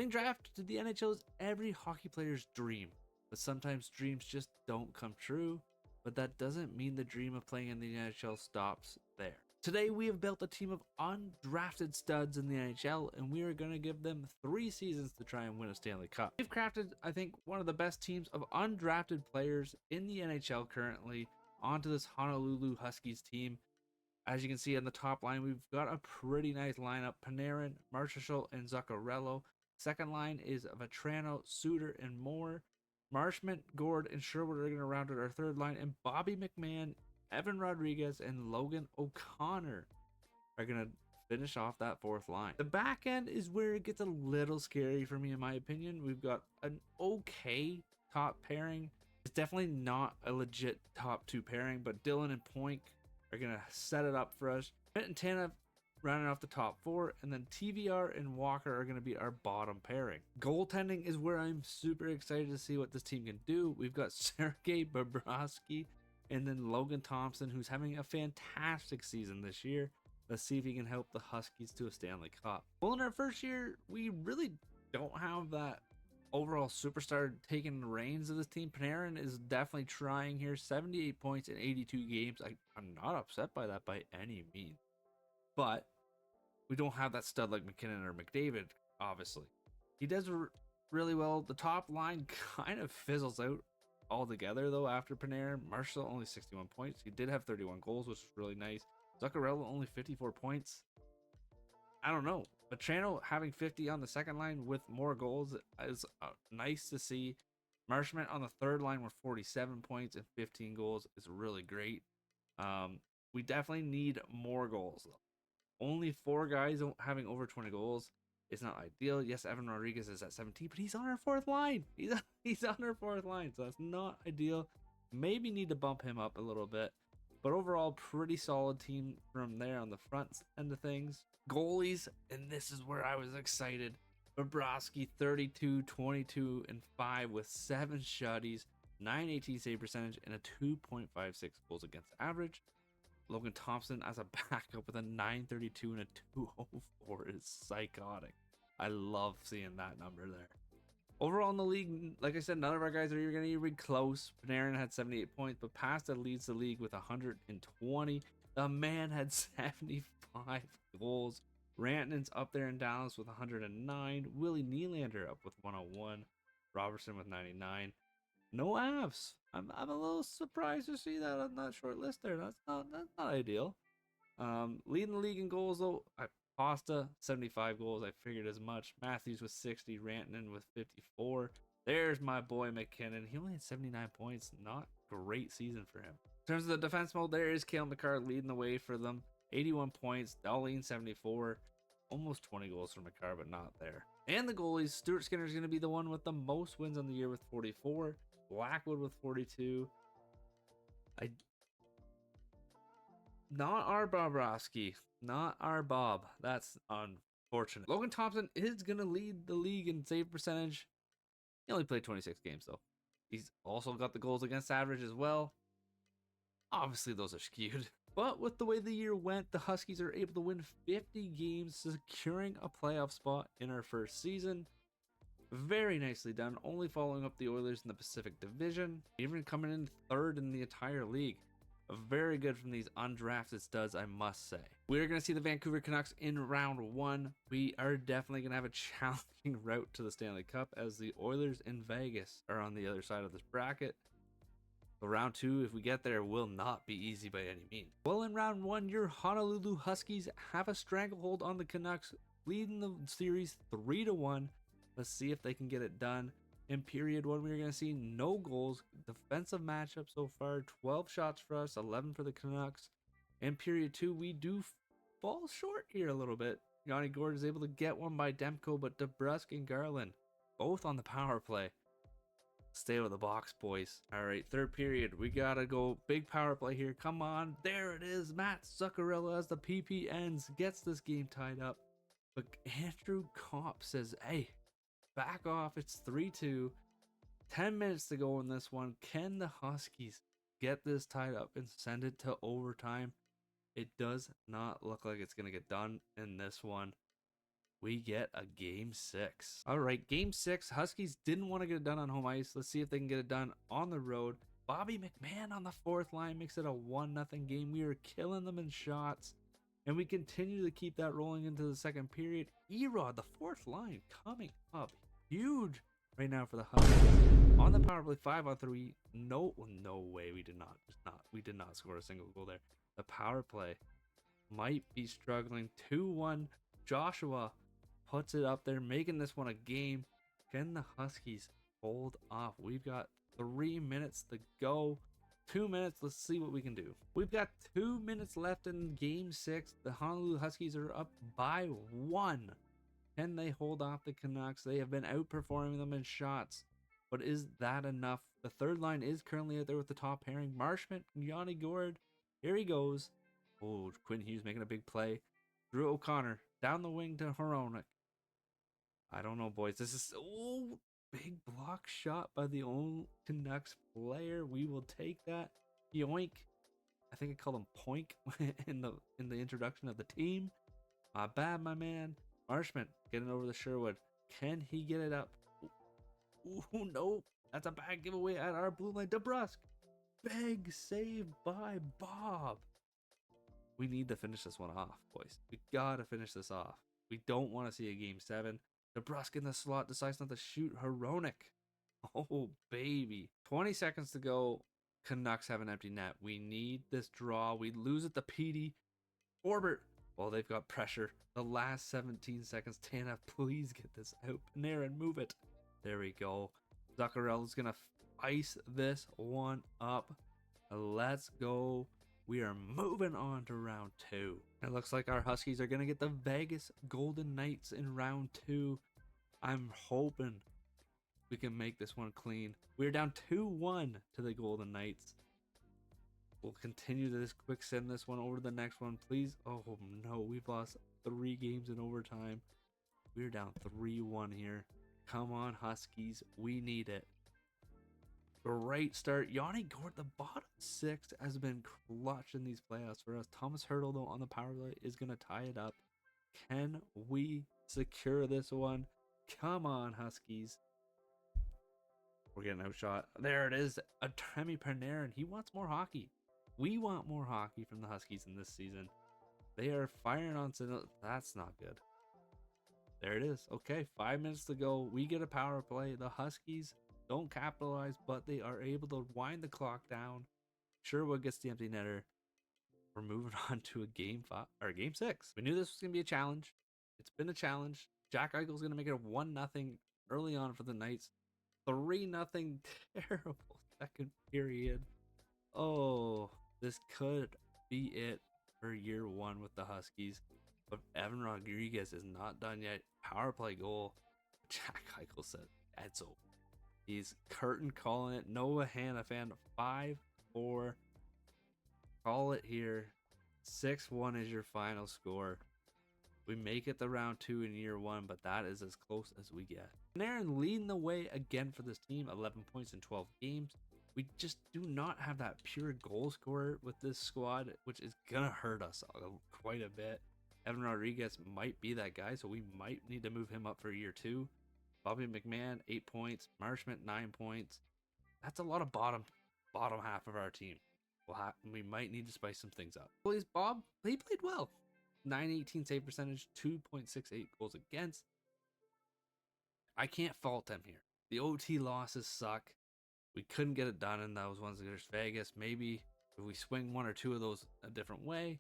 Being drafted to the NHL is every hockey player's dream, but sometimes dreams just don't come true. But that doesn't mean the dream of playing in the NHL stops there. Today, we have built a team of undrafted studs in the NHL, and we are going to give them 3 seasons to try and win a Stanley Cup. We've crafted, I think, one of the best teams of undrafted players in the NHL currently onto this Honolulu Huskies team. As you can see on the top line, we've got a pretty nice lineup. Panarin, Marchessault, and Zuccarello. Second line is Vetrano, Suter, and Moore. Marchment, Gord, and Sherwood are going to round out our third line, and Bobby McMahon, Evan Rodriguez, and Logan O'Connor are going to finish off that fourth line. The back end is where it gets a little scary for me, in my opinion. We've got an okay top pairing. It's definitely not a legit top 2 pairing, but Dylan and Poink are going to set it up for us. Pitt and Tanev rounding off the top 4, and then TVR and Walker are going to be our bottom pairing. Goaltending is where I'm super excited to see what this team can do. We've got Sergei Bobrovsky and then Logan Thompson, who's having a fantastic season this year. Let's see if he can help the Huskies to a Stanley Cup. Well, in our first year, we really don't have that overall superstar taking the reins of this team. Panarin is definitely trying here. 78 points in 82 games. I'm not upset by that by any means. But we don't have that stud like McKinnon or McDavid, obviously. He does really well. The top line kind of fizzles out altogether, though, after Panarin. Marshall only 61 points. He did have 31 goals, which was really nice. Zuccarello only 54 points. I don't know. Vetrano having 50 on the second line with more goals is nice to see. Marchment on the third line with 47 points and 15 goals is really great. We definitely need more goals, though. Only 4 guys having over 20 goals is not ideal. Yes, Evan Rodriguez is at 17, but he's on our 4th line. He's on our 4th line, so that's not ideal. Maybe need to bump him up a little bit. But overall, pretty solid team from there on the front end of things. Goalies, and this is where I was excited. Bobrovsky, 32, 22, and 5 with 7 shutties, 918 save percentage, and a 2.56 goals against average. Logan Thompson as a backup with a 932 and a 204 is psychotic. I love seeing that number there. Overall in the league, like I said, none of our guys are even going to even close. Panarin had 78 points, but Pasta leads the league with 120. The man had 75 goals. Rantanen's up there in Dallas with 109. Willie Nylander up with 101. Robertson with 99. No Avs. I'm a little surprised to see that on that short list there. That's not ideal. Leading the league in goals though, Pasta 75 goals. I figured as much. Matthews with 60. Rantanen with 54. There's my boy McKinnon. He only had 79 points. Not great season for him. In terms of the defense mode, there is Cale McCarr leading the way for them. 81 points. Darlene 74. Almost 20 goals for McCarr, but not there. And the goalies, Stuart Skinner is going to be the one with the most wins on the year with 44. Blackwood with 42. Not our Bobrovsky. Not our Bob. That's unfortunate. Logan Thompson is going to lead the league in save percentage. He only played 26 games, though. He's also got the goals against average as well. Obviously, those are skewed. But with the way the year went, the Huskies are able to win 50 games, securing a playoff spot in our first season. Very nicely done, only following up the Oilers in the Pacific Division, even coming in 3rd in the entire league. Very good from these undrafted studs, I must say. We're going to see the Vancouver Canucks in round 1. We are definitely going to have a challenging route to the Stanley Cup as the Oilers in Vegas are on the other side of this bracket. So round 2, if we get there, will not be easy by any means. Well, in round 1, your Honolulu Huskies have a stranglehold on the Canucks, leading the series 3-1. Let's see if they can get it done. In period 1, we're going to see no goals. Defensive matchup so far, 12 shots for us, 11 for the Canucks. In period 2, we do fall short here a little bit. Yanni Gord is able to get one by Demko, but DeBrusk and Garland, both on the power play. Stay with the box, boys. All right, 3rd period. We got to go big power play here. Come on. There it is. Matt Zuccarello, as the PP ends, gets this game tied up. But Andrew Kopp says, hey, back off. It's 3-2. 10 minutes to go in this one. Can the Huskies get this tied up and send it to overtime? It does not look like it's going to get done in this one. we get a game 6. All right, game 6. Huskies didn't want to get it done on home ice. Let's see if they can get it done on the road. Bobby McMahon on the fourth line makes it a 1-0 game. We are killing them in shots, and we continue to keep that rolling into the second period. Erod, the fourth line, coming up huge right now for the Huskies. On the power play, 5-on-3. No way, we did not score a single goal there. The power play might be struggling. 2-1. Joshua puts it up there, making this one a game. Can the Huskies hold off? We've got 3 minutes to go. 2 minutes. Let's see what we can do. We've got 2 minutes left in game 6. The Honolulu Huskies are up by 1. Can they hold off the Canucks? They have been outperforming them in shots, but is that enough? The third line is currently out there with the top pairing. Marshman, Yanni Gord. Here he goes. Oh, Quinn Hughes making a big play. Drew O'Connor down the wing to Hronek. I don't know, boys. This is big block shot by the old Canucks player. We will take that. Yoink. I think I called him Poink in the introduction of the team. My bad, my man. Marshman getting over the Sherwood. Can he get it up? Ooh, no. That's a bad giveaway at our blue line. DeBrusque. Big save by Bob. We need to finish this one off, boys. We gotta finish this off. We don't want to see a game 7. DeBrusque in the slot decides not to shoot. Hronek. Oh, baby. 20 seconds to go. Canucks have an empty net. We need this draw. We lose it to Petey. Orbert. Well, they've got pressure. The last 17 seconds. Tana, please get this out. Panarin, move it. There we go. Zuccarello's going to ice this one up. Let's go. We are moving on to round 2. It looks like our Huskies are going to get the Vegas Golden Knights in round 2. I'm hoping we can make this one clean. We're down 2-1 to the Golden Knights. We'll continue this quick send this one over to the next one, please. Oh no, we've lost 3 games in overtime. We're down 3-1 here. Come on, Huskies. We need it. Great start. Yanni Gord, the bottom 6, has been clutch in these playoffs for us. Thomas Hertl, though, on the power play is going to tie it up. Can we secure this one? Come on, Huskies. We're getting outshot. There it is. Artemi Panarin. He wants more hockey. We want more hockey from the Huskies in this season. They are firing on. That's not good. There it is. Okay, 5 minutes to go. We get a power play. The Huskies don't capitalize, but they are able to wind the clock down. Sherwood gets the empty netter. We're moving on to a game 6. We knew this was going to be a challenge. It's been a challenge. Jack Eichel's going to make it a 1-0 early on for the Knights. 3-0 terrible second period. Oh, this could be it for year 1 with the Huskies. But Evan Rodriguez is not done yet. Power play goal. Jack Eichel said, it's over. He's curtain calling it. Noah Hannafan, 5-4. Call it here. 6-1 is your final score. We make it to round 2 in year 1, but that is as close as we get. Panarin leading the way again for this team. 11 points in 12 games. We just do not have that pure goal scorer with this squad, which is going to hurt us quite a bit. Evan Rodriguez might be that guy, so we might need to move him up for year 2. Bobby McMahon, 8 points. Marshman, 9 points. That's a lot of bottom half of our team. We might need to spice some things up. Please, Bob, he played well. 918 save percentage, 2.68 goals against. I can't fault him here. The OT losses suck. We couldn't get it done in those ones against Vegas. Maybe if we swing 1 or 2 of those a different way,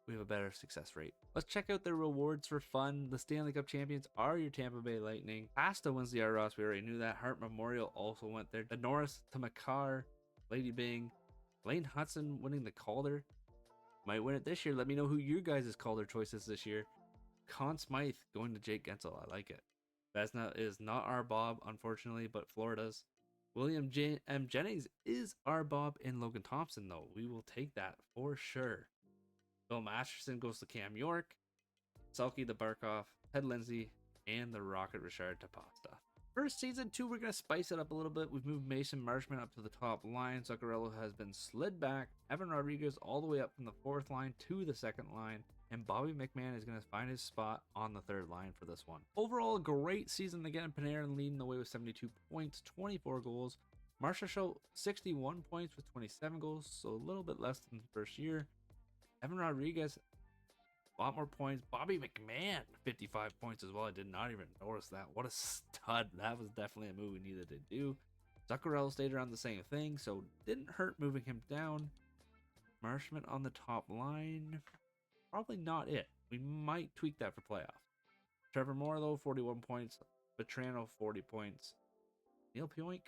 we have a better success rate. Let's check out their rewards for fun. The Stanley Cup champions are your Tampa Bay Lightning. Asta wins the Ross. We already knew that. Hart Memorial also went there. The Norris to McCarr, Lady Bing, Lane Hudson winning the Calder. Might win it this year. Let me know who your guys' Calder choices this year. Conn Smythe going to Jake Gensel. I like it. Vesna is not our Bob, unfortunately, but Florida's. William M. Jennings is our Bob, and Logan Thompson, though. We will take that for sure. Bill Masterson goes to Cam York. Selke to Barkov, Ted Lindsay, and the Rocket Richard to Pasta. For season 2, we're going to spice it up a little bit. We've moved Mason Marshman up to the top line. Zuccarello has been slid back. Evan Rodriguez all the way up from the 4th line to the 2nd line. and Bobby McMahon is going to find his spot on the third line for this one. Overall, a great season again. Panarin leading the way with 72 points, 24 goals. Marchessault 61 points with 27 goals, so a little bit less than the first year. Evan Rodriguez, a lot more points. Bobby McMahon, 55 points as well. I did not even notice that. What a stud. That was definitely a move we needed to do. Zuccarello stayed around the same thing, so didn't hurt moving him down. Marshman on the top line, probably not it. We might tweak that for playoffs. Trevor Moore, though, 41 points. Vetrano, 40 points. Neil Pioink,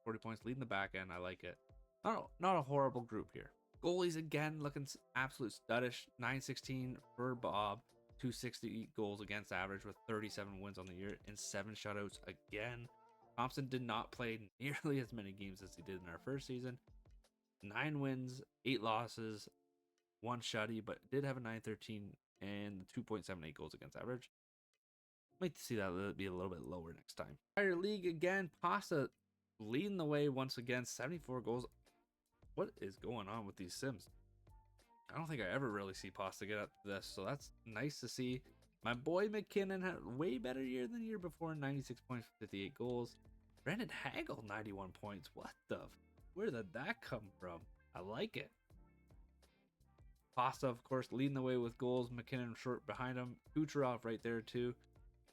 40 points, leading the back end. I like it. Not a horrible group here. Goalies again looking absolute studdish. 916 for Bob, 260 goals against average with 37 wins on the year and 7 shutouts again. Thompson did not play nearly as many games as he did in our first season. 9 wins, 8 losses, 1 shutty, but did have a 913 and 2.78 goals against average. I'd like to see that be a little bit lower next time. Entire league again, Pasta leading the way once again, 74 goals. What is going on with these Sims? I don't think I ever really see Pasta get up to this, so that's nice to see. My boy McKinnon had a way better year than the year before, 96 points, 58 goals. Brandon Hagel, 91 points. What the? Where did that come from? I like it. Pasta, of course, leading the way with goals. McKinnon short behind him. Kucherov right there, too.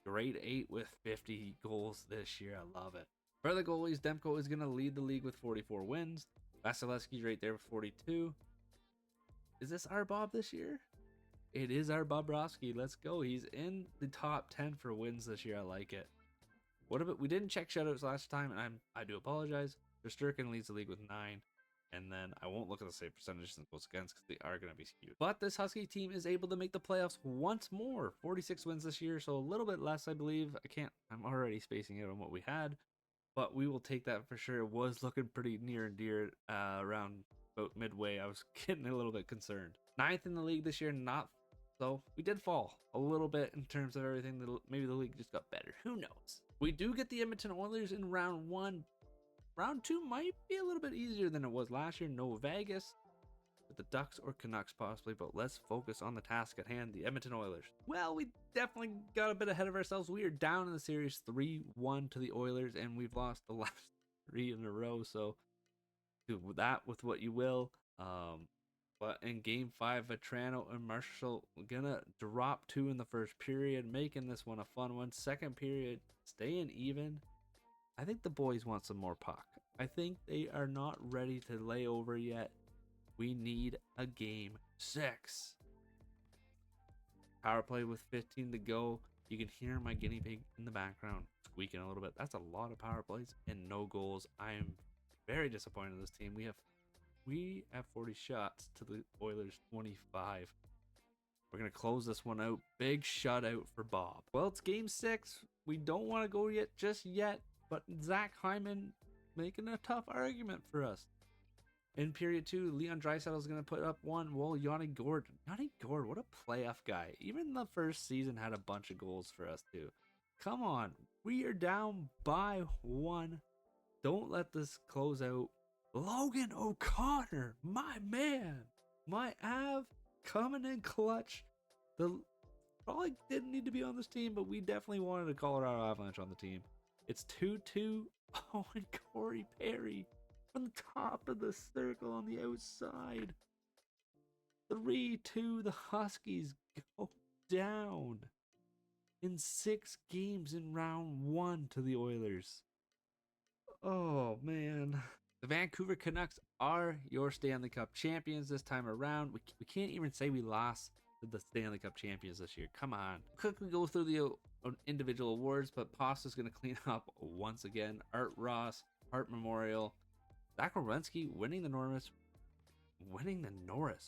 Grade 8 with 50 goals this year. I love it. For the goalies, Demko is going to lead the league with 44 wins. Vasilevsky right there with 42. Is this our Bob this year? It is our Bobrovsky. Let's go. He's in the top 10 for wins this year. I like it. What about, we didn't check shutouts last time, and I do apologize. Shesterkin leads the league with 9. And then I won't look at the save percentages and goals against because they are going to be skewed. But this Husky team is able to make the playoffs once more. 46 wins this year, so a little bit less, I believe. I'm already spacing out on what we had. But we will take that for sure. It was looking pretty near and dear around about midway. I was getting a little bit concerned. 9th in the league this year, not so. We did fall a little bit in terms of everything. Maybe the league just got better. Who knows? We do get the Edmonton Oilers in round 1. Round 2 might be a little bit easier than it was last year. No Vegas with the Ducks or Canucks possibly, but let's focus on the task at hand, the Edmonton Oilers. Well, we definitely got a bit ahead of ourselves. We are down in the series 3-1 to the Oilers, and we've lost the last 3 in a row, so do that with what you will. But in game 5, Vetrano and Marshall gonna drop 2 in the first period, making this one a fun one. Second period, staying even. I think the boys want some more puck. I think they are not ready to lay over yet. We need a game 6. Power play with 15 to go. You can hear my guinea pig in the background squeaking a little bit. That's a lot of power plays and no goals. I am very disappointed in this team. We have 40 shots to the Oilers 25. We're going to close this one out. Big shutout for Bob. Well, it's game 6. We don't want to go yet just yet. But Zach Hyman making a tough argument for us. In period 2, Leon Draisaitl is going to put up 1. Well, Yanni Gord, what a playoff guy. Even the first season had a bunch of goals for us too. Come on, we are down by 1. Don't let this close out. Logan O'Connor, my man, my Av, coming in clutch. Probably didn't need to be on this team, but we definitely wanted a Colorado Avalanche on the team. It's 2-2. Oh, and Corey Perry from the top of the circle on the outside. 3-2. The Huskies go down in 6 games in round 1 to the Oilers. Oh, man. The Vancouver Canucks are your Stanley Cup champions this time around. We can't even say we lost to the Stanley Cup champions this year. Come on. Quickly go through the individual awards, but Pasta's going to clean up once again. Art Ross, Hart Memorial. Zach Werenski winning the Norris.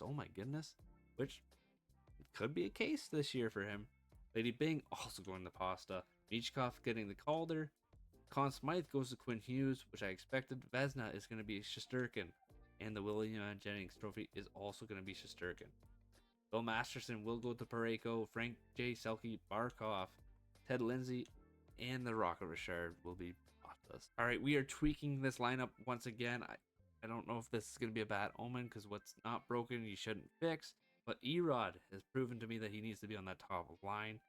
Oh my goodness. Which could be a case this year for him. Lady Bing also going to Pasta. Michkov getting the Calder. Conn Smythe goes to Quinn Hughes, which I expected. Vezina is going to be Shesterkin. And the William Jennings Trophy is also going to be Shesterkin. Bill Masterson will go to Parayko. Frank J. Selke, Barkov, Ted Lindsay, and the Rocket Richard will be Pastas. All right, we are tweaking this lineup once again. I don't know if this is going to be a bad omen because what's not broken, you shouldn't fix. But Erod has proven to me that he needs to be on that top line.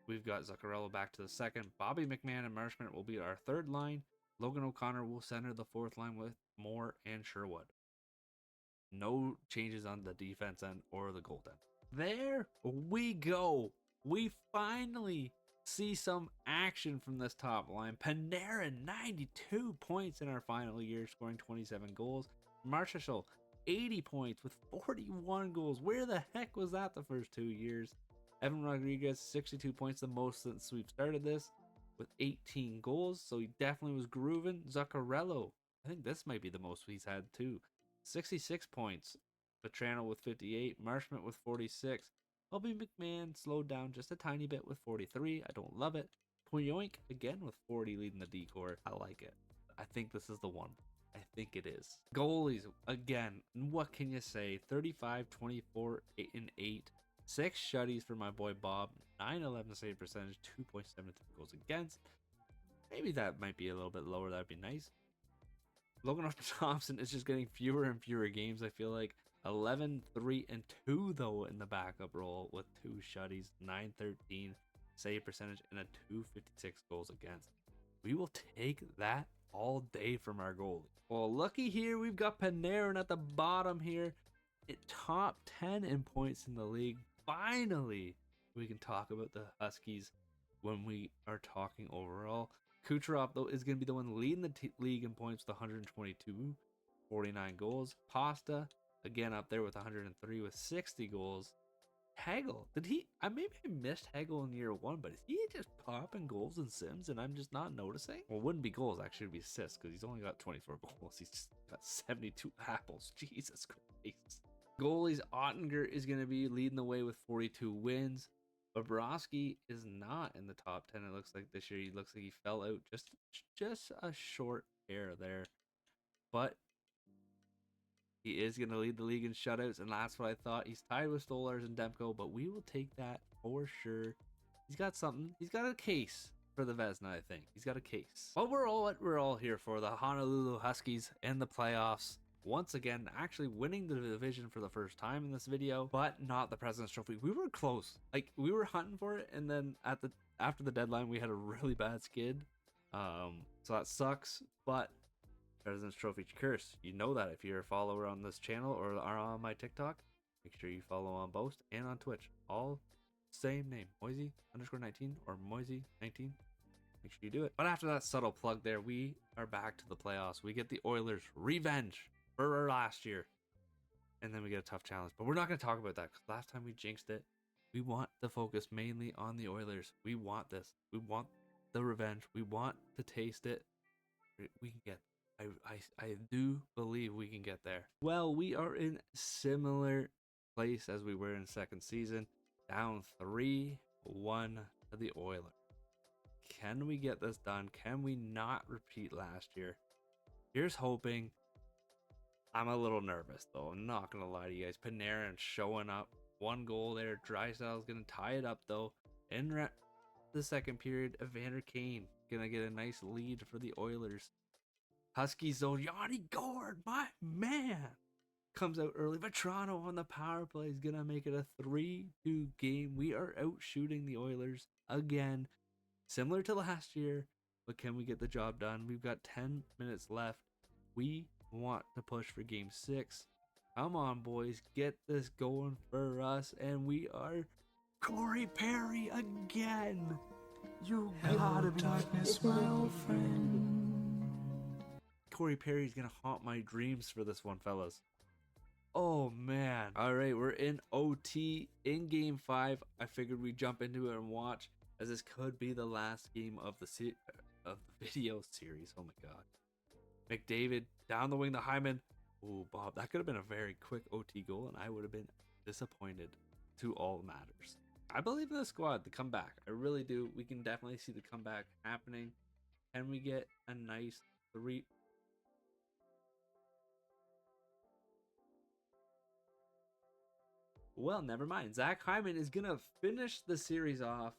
We've got Zuccarello back to the second. Bobby McMahon and Marshman will be our third line. Logan O'Connor will center the fourth line with Moore and Sherwood. No changes on the defense end or the goaltend. There we go. We finally see some action from this top line. Panarin, 92 points in our final year, scoring 27 goals. Marchessault, 80 points with 41 goals. Where the heck was that the first 2 years? Evan Rodriguez, 62 points, the most since we've started this, with 18 goals. So he definitely was grooving. Zuccarello, I think this might be the most he's had too. 66 points. Petrano with 58. Marshman with 46. Bobby McMahon slowed down just a tiny bit with 43. I don't love it. Poyoink again with 40 leading the decor. I like it. I think this is the one. I think it is. Goalies, again, what can you say? 35, 24, 8 and 8. 6 shutties for my boy Bob. 9-11 save percentage. 2.73 goals against. Maybe that might be a little bit lower. That'd be nice. Logan Thompson is just getting fewer and fewer games. I feel like 11, 3, and 2 though in the backup role with 2 shutties, 9-13 save percentage, and a 256 goals against. We will take that all day from our goalie. Well, looky here, we've got Panarin at the bottom here, at top 10 in points in the league. Finally, we can talk about the Huskies when we are talking overall. Kucherov, though, is going to be the one leading the league in points with 122, 49 goals. Pasta, again, up there with 103 with 60 goals. Hagel, did he? Maybe I missed Hagel in year 1, but is he just popping goals and sims and I'm just not noticing? Well, it wouldn't be goals, actually, it would be assists because he's only got 24 goals. He's just got 72 apples. Jesus Christ. Goalies, Ottinger is going to be leading the way with 42 wins. Bobrovsky is not in the top 10. It looks like this year. He looks like he fell out just a short hair there. But he is going to lead the league in shutouts, and that's what I thought. He's tied with Stolarz and Demko, but we will take that for sure. He's got something. He's got a case for the Vezina, I think. He's got a case. But we're all here for the Honolulu Huskies in the playoffs. Once again, actually winning the division for the first time in this video, but not the President's Trophy. We were close. Like, we were hunting for it, and then after the deadline, we had a really bad skid. So that sucks, but President's Trophy curse. You know that if you're a follower on this channel or are on my TikTok. Make sure you follow on both and on Twitch. All same name, Moisey_19 or Moisey19. Make sure you do it. But after that subtle plug there, we are back to the playoffs. We get the Oilers revenge for last year. And then we get a tough challenge. But we're not going to talk about that because last time we jinxed it. We want to focus mainly on the Oilers. We want this. We want the revenge. We want to taste it. We can get I do believe we can get there. Well, we are in similar place as we were in second season. Down 3-1 to the Oilers. Can we get this done? Can we not repeat last year? Here's hoping. I'm a little nervous, though. I'm not going to lie to you guys. Panarin showing up. 1 goal there. Draisaitl is going to tie it up, though. In the second period, Evander Kane going to get a nice lead for the Oilers. Huskies, though. Yanni Gourde, my man, comes out early. Vetrano on the power play is going to make it a 3-2 game. We are out shooting the Oilers again. Similar to last year, but can we get the job done? We've got 10 minutes left. We want to push for game 6. Come on, boys. Get this going for us. And we are Corey Perry again. You gotta be darkness, my old friend. Corey Perry's gonna haunt my dreams for this one, fellas. Oh, man. All right, we're in OT in game 5. I figured we'd jump into it and watch, as this could be the last game of the video series. Oh, my God. McDavid down the wing to Hyman. Oh, Bob, that could have been a very quick OT goal, and I would have been disappointed to all matters. I believe in the squad, the comeback. I really do. We can definitely see the comeback happening. Can we get a nice 3? Well, never mind. Zach Hyman is going to finish the series off.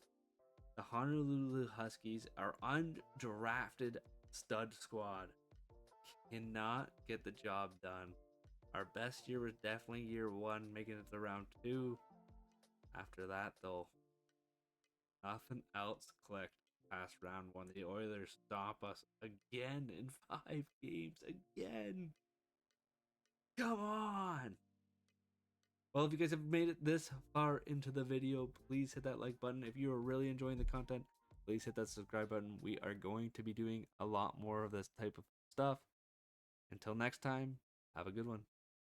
The Honolulu Huskies, our undrafted stud squad, cannot get the job done. Our best year was definitely year 1, making it to round 2. After that, though, nothing else clicked past round 1. The Oilers stop us again in 5 games. Again. Come on. Well, if you guys have made it this far into the video, please hit that like button. If you are really enjoying the content, please hit that subscribe button. We are going to be doing a lot more of this type of stuff. Until next time, have a good one.